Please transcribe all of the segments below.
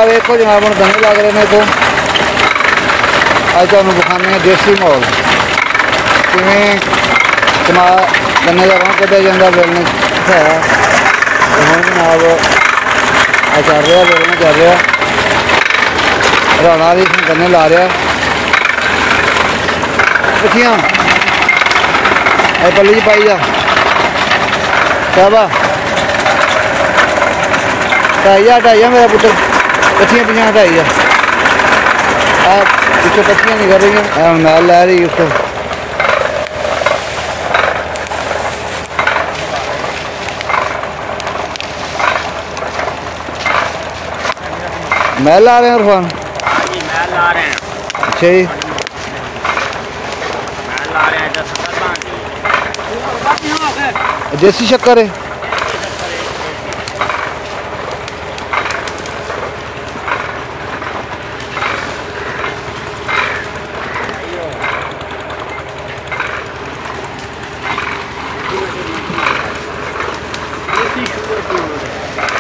वेखो जनाब हम गन्ने लग रहे हैं। तो अज तुहानूं विखाने देसी माहौल किवें गन्ने का रंग कढ़िया जाता, बेलने है हम जनाब चल रहा, बेलने चल रहा, हराना भी गन्ने ला रहा। पट्ठियां पल्ली च पाई जा शाबा हटाई जा मेरा पुत्र, पट्ठियां पिछां हटाई जा। पिछले पट्ठियां नहीं कर रही हैं, मैल लै रही उसको। मैल ला रहे हैं इरफान? मैल ला रहे हैं। अच्छा जी, मैल ला रहे हैं। देसी शक्कर है।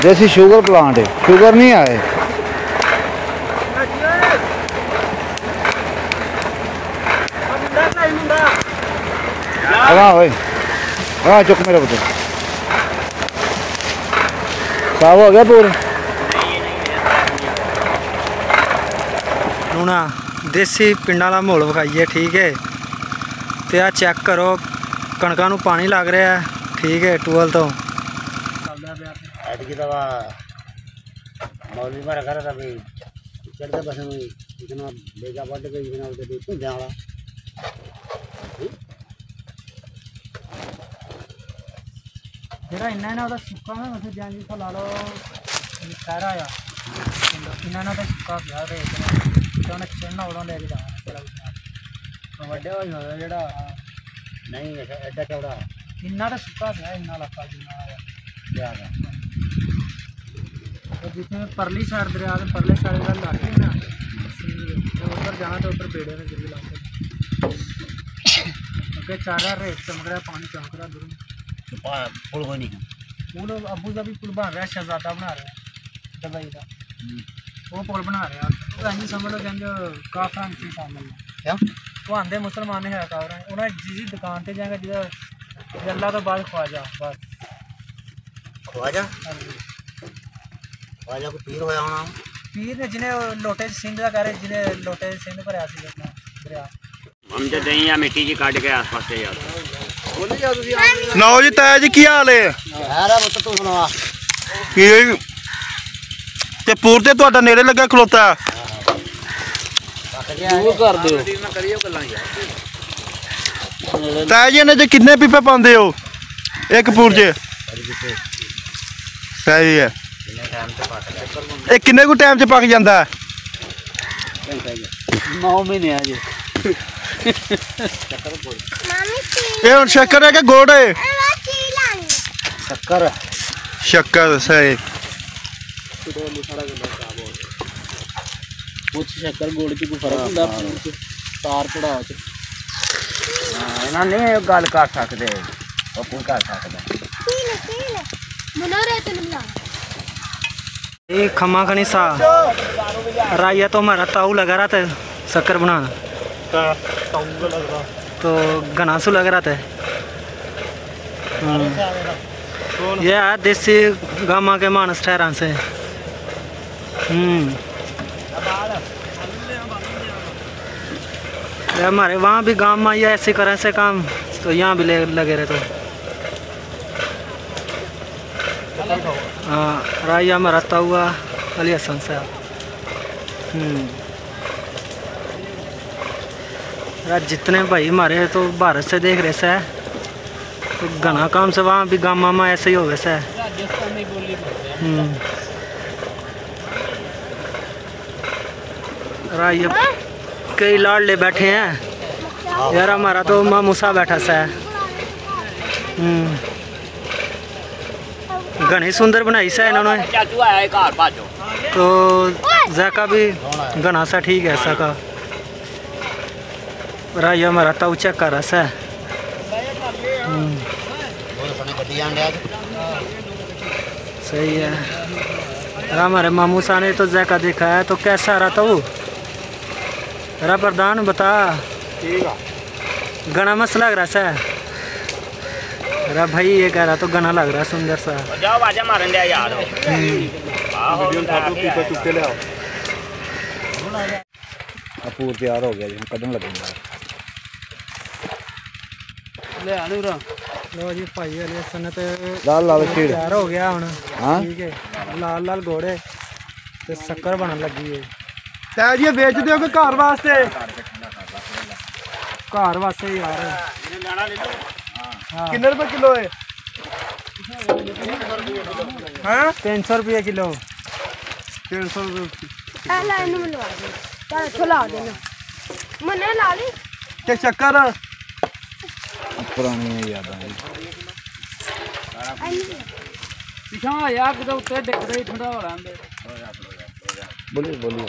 देसी शुगर प्लांट है, शुगर नहीं आए। हाँ चुक मेरा पुत्र, साफ हो गया पूरा। हूँ ना देसी पिंडा का माहौल विखाइए, ठीक है। तो आ चेक करो कणकों नूं पानी लग रहा है, ठीक है, टूबल तो। मौलवी मारा कर रहा भाई चढ़ते बस में इतना बेगा बढ़ गई इतना उधर देखो जाड़ा जेड़ा इन्ना ना उदा सुक्का ना वैसे जान जी ला लो सारा आ इन्ना ना तो सुक्का गया रे तो ने चढ़ना उड़ा लेके जाना तेरा ਵੱਡੇ ਹੋਈ ਹੋਇਆ ਜਿਹੜਾ नहीं एडा चौड़ा इन्ना तो सुक्का गया इन्ना लक्का जिन्ना आया लिया तो जितने परली साइड दरिया के परले साइड का लाके ना तो उधर जाना तो उधर पेड़े में जल्दी लाके ओके चारा रेत चमक रहा पानी चमक रहा दूर पुल कोई नहीं पुल अबू धाबी पुल बन रहा है, शहजादा बना रहे हैं दुबई का वो पुल बना रहे हैं। तो अं समझ लो कहते काफरा नीचे शामिल है वो आंधे मुसलमान है काफरा उन्हें जिस दुकान पर जाएगा जिधर अल्लाह तो बाद ख्वाजा बस ख्वाजा ख्वाजा को पीर होया होना पीर ने जिन्हें लोटे सिंध का करे जिन्हें लोटे सिंध भरया सी दरिया हम जो दही या मिट्टी जी काट के आस पास से यार नौ जी ताया जी की हाल है? तू सुना ते पूर ते तुहाडा नेड़े लगा खलोता कर दो ताया जी ने किन्ने पीपे पाते हो एक पूर च? सही है। ये किन्ने को टाइम च पक जाता है? 9 महीने आज ये हुण शक्कर है कि गुड़ है? शक्कर शक्कर सही। कुछ शक्कर गुड़ की कोई फर्क होंदा तार चढ़ा च इन्हां नहीं गल कर सकदे वो कोई कर सकदा ये खमा खनी सा राया तो हमारा ताऊ लगा रहा था शक्कर बनाना तो घनासू लग रहा था। ये है देसी गामा के मानस ठहरान से। हमारे वहाँ भी गाँव में ये ऐसे करें से काम तो यहाँ भी लगे रहे तो हाँ राया हमारा ताऊआ अली हसन साहब। जितने भाई हमारे तो भारत से देख रहे से तो घना काम से वहाँ भी गाँव में ऐसे ही हो वैसे है। राया कई लाडले बैठे हैं यार, हमारा तो माँ मूसा बैठा सा है। घनी सुंदर बनाई सा इन्होंने तो जैका भी घना सा ठीक है ऐसा का। राया हमारा ताऊ चेक कर रहा है। सही है। अरे हमारे मामू सा ने तो जैका देखा है, तो कैसा रहा तो? अरे प्रधान बता, ठीक है घना मस्त लग रहा सा। अरे भाई ये कह रहा तो घना लग रहा सुंदर सा। जाओ आजा मारन दे यार आहो चुके ले आओ पूर तैयार हो गया जी, हम कदम लगेंगे। ले आलू रो लो जी भाई वाले सनत लाल लाल शीड़ तैयार हो गया हुन। हाँ ठीक है, लाल लाल घोड़े ते शक्कर बनन लगी है। तै जी बेच दियो कि घर वास्ते? घर वास्ते यार। हाँ किन्ने रुपए किलो है? हाँ 300 रुपये किलो। 300 रुपए ला इन्हें मिलवा दे, चल चला देना मने ला ली ते शक्कर पुरानी यादां जी। पिछा यार किधर उत्ते डिग रही ठंडा हो रहा है। बोलिए बोलिए।